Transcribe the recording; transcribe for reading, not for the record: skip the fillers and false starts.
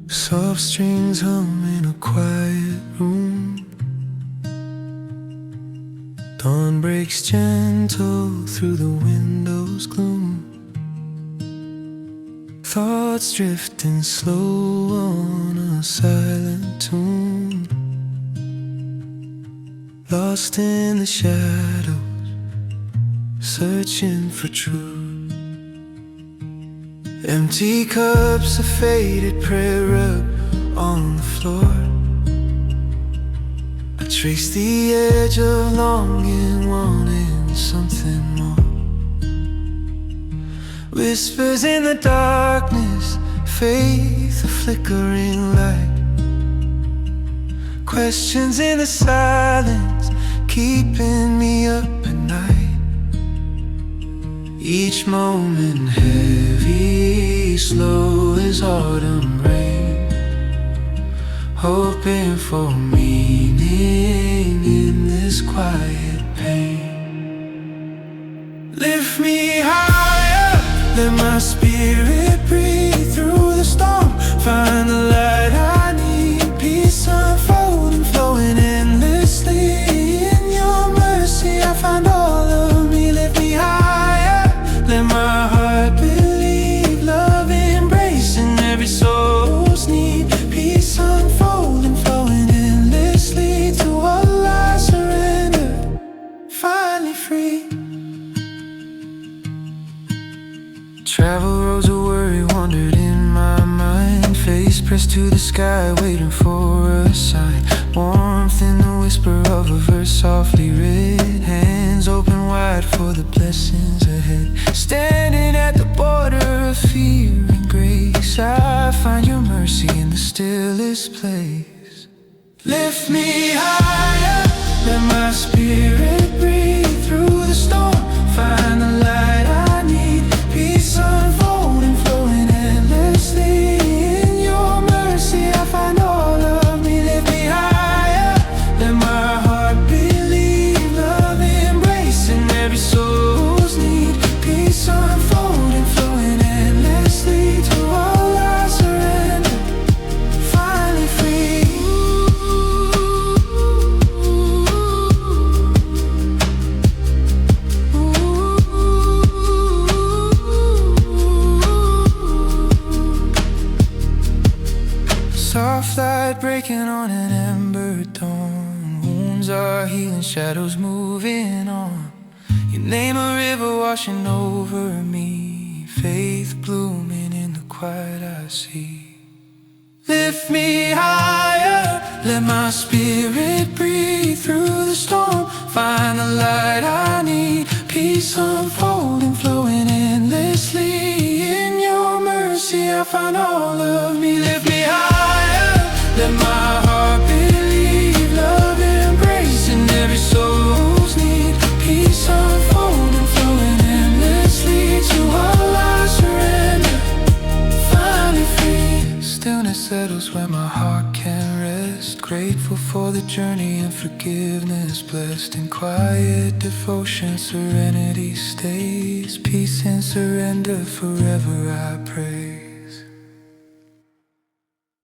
Soft strings hum in a quiet room. Dawn breaks gentle through the window's gloom. Thoughts drifting slow on a silent tune. Lost in the shadows, searching for truth. Empty cups, a faded prayer rug on the floor. I trace the edge of longing, wanting something more. Whispers in the darkness, faith, a flickering light. Questions in the silence, keeping me up at night. Each moment heavy, slow as autumn rain. Hoping for meaning in this quiet pain. Lift me higher, let my spirit breathe through the storm. Find the light I need, peace unfolding, flowing endlessly. In your mercy I find all of me. Lift me higher, let my heart believe. Love embracing every soul's need. Peace unfolding, flowing endlessly. To all I surrender, finally free. Travel roads of worry wandered in my mind. Face pressed to the sky, waiting for a sign. Warmth in the whisper of a verse softly read. Hands open wide for the blessings ahead. Standing at the border of fear and grace, I find your mercy in the stillest place. Lift me higher, let my spirit breathe through the storm. Find the light I need, peace unfolding, flowing endlessly. In your mercy I find all of me. Lift me higher, let my heart believe. Love embracing every soul's need. Peace unfolding, flowing endlessly. To all I surrender, finally free. Soft light breaking on an ember dawn. Wounds are healing, shadows moving on. You name a river washing over me. Faith blooming in the quiet I see. Lift me higher, let my spirit breathe through the storm. Find the light I need, peace unfolding, flowing endlessly. In your mercy I find all of me. Lift me higher, let my heart believe. Love embracing every soul's need. Peace unfolding, flowing endlessly. To all I surrender, finally free. Stillness settles where my heart can rest. Grateful for the journey and forgiveness. Blessed in quiet devotion, serenity stays. Peace and surrender, forever I pray.